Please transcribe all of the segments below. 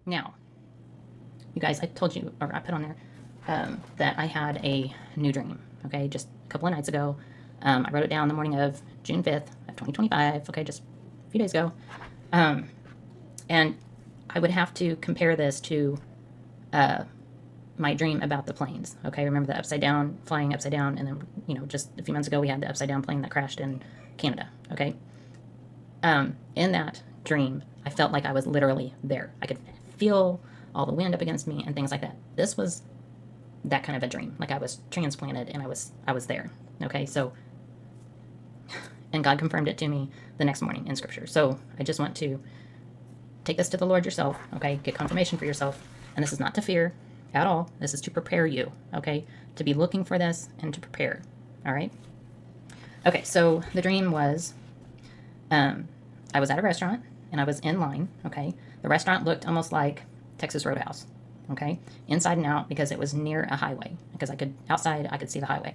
Now, you guys, I told you, or I put on there, that I had a new dream, okay, just a couple of nights ago. I wrote it down the morning of June 5th of 2025, okay, just a few days ago. And I would have to compare this to my dream about the planes, okay? Remember the upside down, flying upside down, and then, just a few months ago we had the upside down plane that crashed in Canada, okay? In that dream, I felt like I was literally there. I could feel all the wind up against me and things like that. This was that kind of a dream. Like I was transplanted and I was there. Okay, so and God confirmed it to me the next morning in Scripture. So I just want to take this to the Lord yourself. Okay, get confirmation for yourself. And this is not to fear at all. This is to prepare you. Okay, to be looking for this and to prepare. All right. Okay, so the dream was, I was at a restaurant and I was in line. Okay, the restaurant looked almost like Texas Roadhouse. Okay, inside and out, because it was near a highway. Because outside I could see the highway.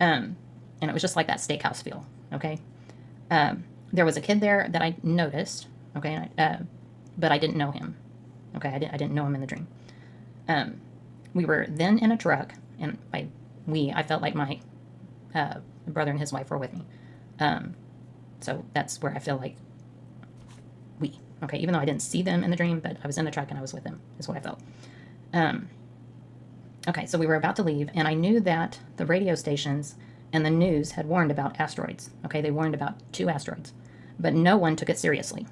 And it was just like that steakhouse feel. Okay, there was a kid there that I noticed. Okay, but I didn't know him. Okay, I didn't know him in the dream. We were then in a truck, and I felt like my brother and his wife were with me. So that's where I feel like okay, even though I didn't see them in the dream, but I was in the truck and I was with them, is what I felt. Okay, so we were about to leave, and I knew that the radio stations and the news had warned about asteroids. Okay, they warned about 2 asteroids, but no one took it seriously.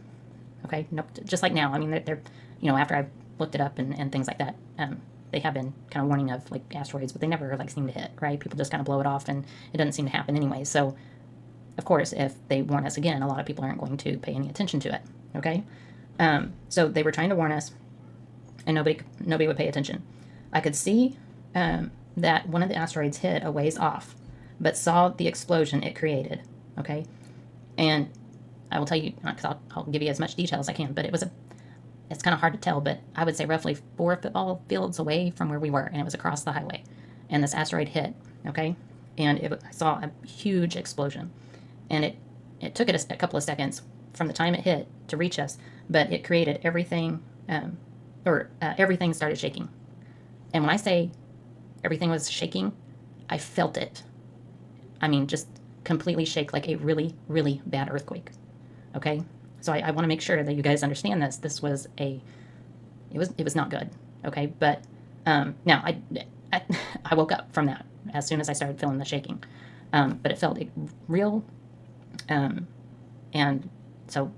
Okay, no, just like now. I mean, they're after I looked it up and things like that, they have been kind of warning of like asteroids, but they never like seem to hit, right? People just kind of blow it off, and it doesn't seem to happen anyway. So, of course, if they warn us again, a lot of people aren't going to pay any attention to it. Okay, so they were trying to warn us, and nobody would pay attention. I could see that one of the asteroids hit a ways off, but saw the explosion it created. Okay, and I will tell you, because I'll give you as much detail as I can, but it's kind of hard to tell, but I would say roughly 4 football fields away from where we were, and it was across the highway, and this asteroid hit. Okay, and I saw a huge explosion, and it took it a couple of seconds from the time it hit to reach us, but it created everything, everything started shaking. And when I say everything was shaking, I felt it. I mean, just completely shake, like a really, really bad earthquake. Okay? So I want to make sure that you guys understand this. This was it was not good. Okay? But now I woke up from that as soon as I started feeling the shaking. But it felt real. And so,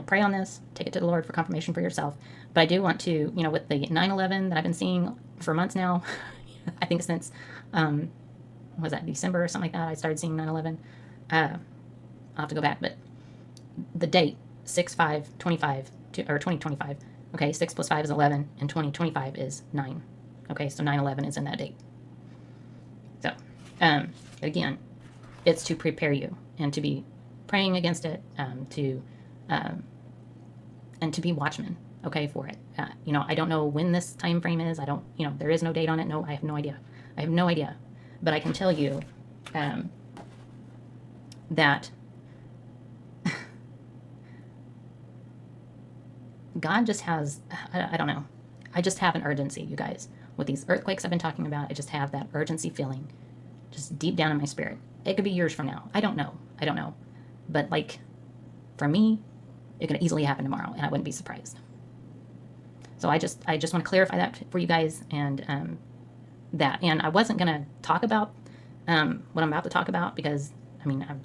pray on this, take it to the Lord for confirmation for yourself. But I do want to, with the 9/11 that I've been seeing for months now, I think since, was that December or something like that, I started seeing 9/11. I'll have to go back, but the date, 6/5/25, or 2025, okay, 6 plus 5 is 11, and 2025 is 9. Okay, so 9/11 is in that date. So, again, it's to prepare you and to be praying against it, and to be watchmen, okay, for it. I don't know when this time frame is. I don't, there is no date on it. No, I have no idea. But I can tell you that God just has, I don't know. I just have an urgency, you guys. With these earthquakes I've been talking about, I just have that urgency feeling just deep down in my spirit. It could be years from now. I don't know. But like, for me, it could easily happen tomorrow, and I wouldn't be surprised. So I just want to clarify that for you guys, and I wasn't gonna talk about what I'm about to talk about, because I mean I've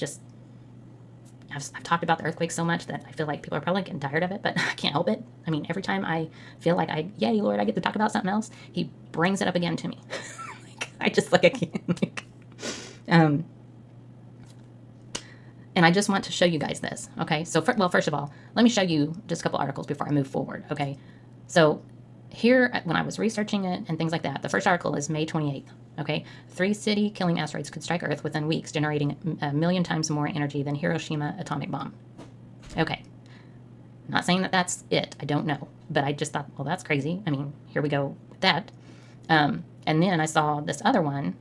talked about the earthquake so much that I feel like people are probably getting tired of it, but I can't help it. I mean, every time I feel like yay Lord, I get to talk about something else, He brings it up again to me. I can't. And I just want to show you guys this, okay? So, first of all, let me show you just a couple articles before I move forward, okay? So, here, when I was researching it and things like that, the first article is May 28th, okay? 3 city-killing asteroids could strike Earth within weeks, generating a million times more energy than Hiroshima atomic bomb. Okay. Not saying that that's it. I don't know. But I just thought, well, that's crazy. I mean, here we go with that. And then I saw this other one,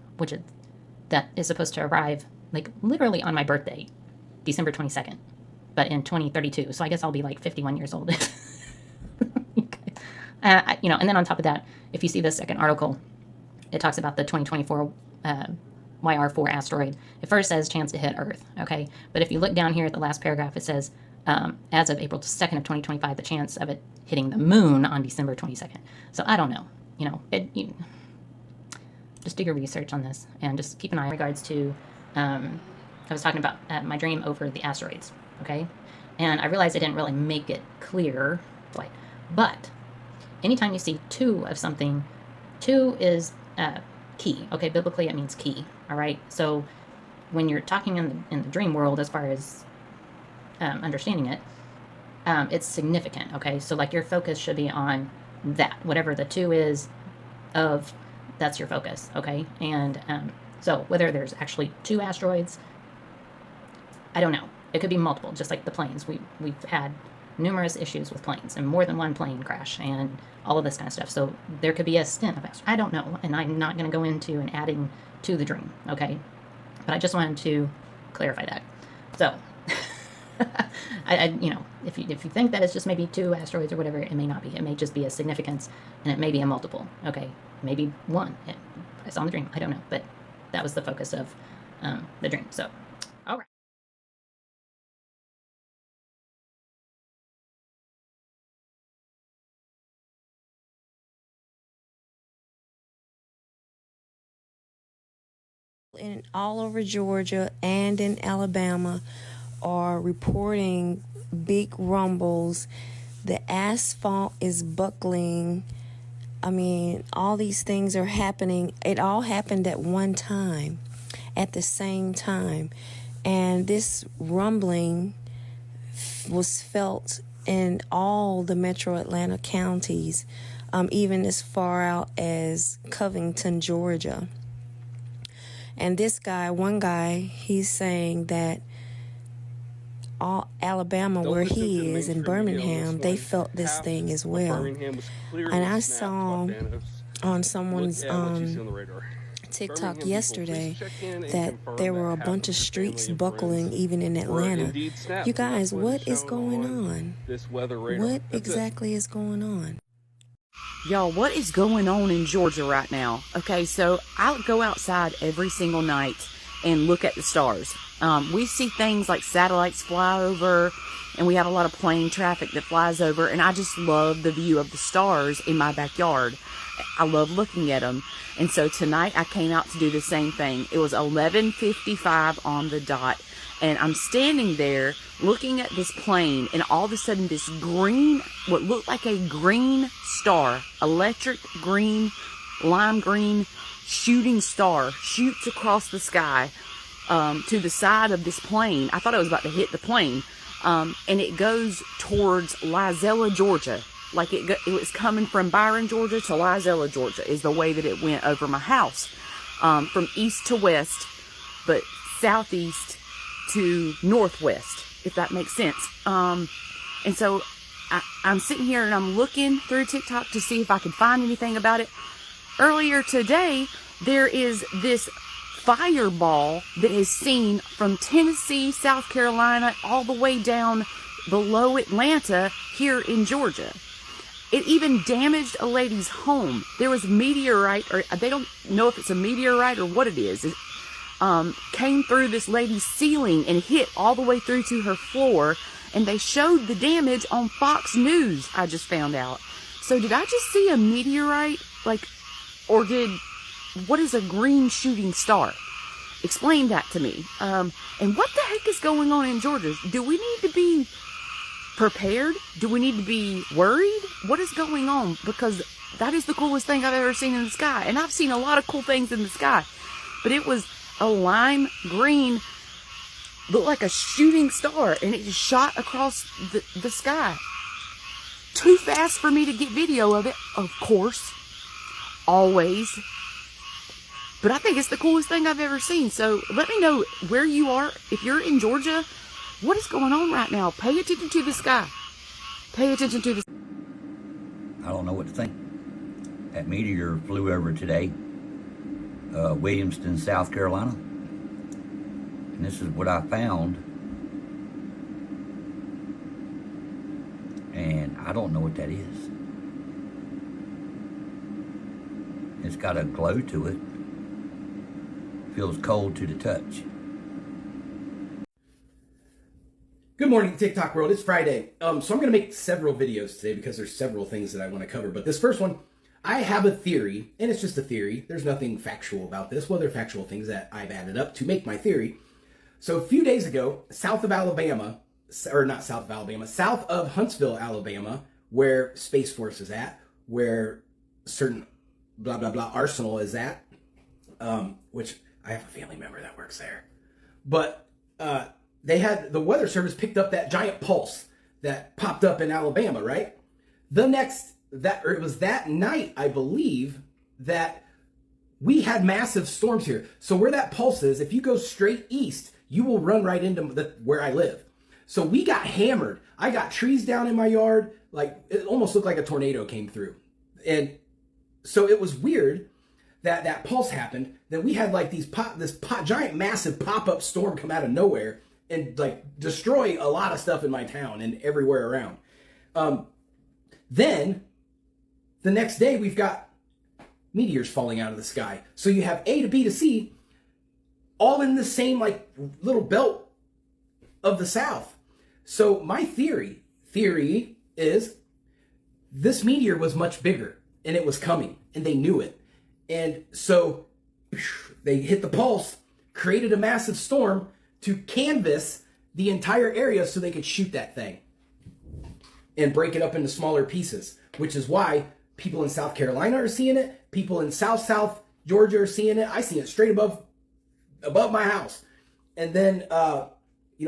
that is supposed to arrive, like, literally on my birthday. December 22nd, but in 2032. So I guess I'll be like 51 years old. and then on top of that, if you see the second article, it talks about the 2024 YR4 asteroid. It first says chance to hit Earth, okay? But if you look down here at the last paragraph, it says as of April 2nd of 2025, the chance of it hitting the moon on December 22nd. So I don't know. Just do your research on this and just keep an eye in regards to, I was talking about my dream over the asteroids, okay? And I realized I didn't really make it clear, but anytime you see two of something, two is key, okay? Biblically, it means key, all right? So when you're talking in the dream world, as far as understanding it, it's significant, okay? So like your focus should be on that, whatever the two is of, that's your focus, okay? And so whether there's actually two asteroids, I don't know. It could be multiple, just like the planes. We've had numerous issues with planes and more than one plane crash and all of this kind of stuff. So there could be a stint of asteroids. I don't know, and I'm not going to go into and adding to the dream, okay? But I just wanted to clarify that. So, if you think that it's just maybe two asteroids or whatever, it may not be. It may just be a significance, and it may be a multiple, okay? Maybe one. I saw in the dream. I don't know, but that was the focus of the dream. So, all right. In all over Georgia and in Alabama are reporting big rumbles. The asphalt is buckling. I mean, all these things are happening. It all happened at one time, at the same time. And this rumbling was felt in all the metro Atlanta counties, even as far out as Covington, Georgia. And this guy, one guy, he's saying that all Alabama, where he is, in Birmingham, they felt this thing as well. And I saw on someone's TikTok yesterday that there were a bunch of streets buckling even in Atlanta. You guys, what is going on? What exactly is going on? Y'all, what is going on in Georgia right now? Okay, so I go outside every single night and look at the stars. We see things like satellites fly over, and we have a lot of plane traffic that flies over, and I just love the view of the stars in my backyard. I love looking at them. And so tonight I came out to do the same thing. It was 11:55 on the dot, and I'm standing there looking at this plane, and all of a sudden this green, what looked like a green star, electric green, lime green shooting star shoots across the sky to the side of this plane. I thought it was about to hit the plane, and it goes towards Lizella, Georgia. Like it was coming from Byron, Georgia to Lizella, Georgia is the way that it went over my house, from east to west, but southeast to northwest, if that makes sense. And so I'm sitting here and I'm looking through TikTok to see if I can find anything about it. Earlier today, there is this fireball that is seen from Tennessee, South Carolina, all the way down below Atlanta here in Georgia. It even damaged a lady's home. There was a meteorite, or they don't know if it's a meteorite or what it is. It came through this lady's ceiling and hit all the way through to her floor, and they showed the damage on Fox News, I just found out. So did I just see a meteorite? Or what is a green shooting star? Explain that to me. And what the heck is going on in Georgia? Do we need to be prepared? Do we need to be worried? What is going on? Because that is the coolest thing I've ever seen in the sky. And I've seen a lot of cool things in the sky. But it was a lime green, looked like a shooting star, and it just shot across the sky. Too fast for me to get video of it, of course. Always. But I think it's the coolest thing I've ever seen. So let me know where you are. If you're in Georgia, what is going on right now? Pay attention to the sky. Pay attention to the... I don't know what to think. That meteor flew over today, Williamston, South Carolina. And this is what I found. And I don't know what that is. It's got a glow to it. Feels cold to the touch. Good morning, TikTok world. It's Friday. So I'm going to make several videos today because there's several things that I want to cover. But this first one, I have a theory, and it's just a theory. There's nothing factual about this. Well, they're factual things that I've added up to make my theory. So a few days ago, south of Huntsville, Alabama, where Space Force is at, where certain blah, blah, blah arsenal is at, which I have a family member that works there. But the Weather Service picked up that giant pulse that popped up in Alabama, right? It was that night, I believe, that we had massive storms here. So where that pulse is, if you go straight east, you will run right into where I live. So we got hammered. I got trees down in my yard. Like, it almost looked like a tornado came through. And so it was weird that pulse happened. Then we had like this giant, massive pop-up storm come out of nowhere and like destroy a lot of stuff in my town and everywhere around. Then the next day we've got meteors falling out of the sky. So you have A to B to C all in the same like little belt of the South. So my theory is this meteor was much bigger and it was coming and they knew it. And so they hit the pulse, created a massive storm to canvas the entire area so they could shoot that thing and break it up into smaller pieces, which is why people in South Carolina are seeing it. People in South Georgia are seeing it. I see it straight above my house. And then,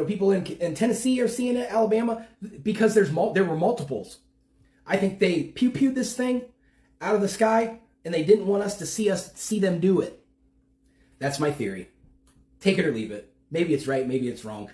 people in Tennessee are seeing it, Alabama, because there were multiples. I think they pew-pewed this thing out of the sky and they didn't want us to see them do it. That's my theory. Take it or leave it. Maybe it's right, maybe it's wrong.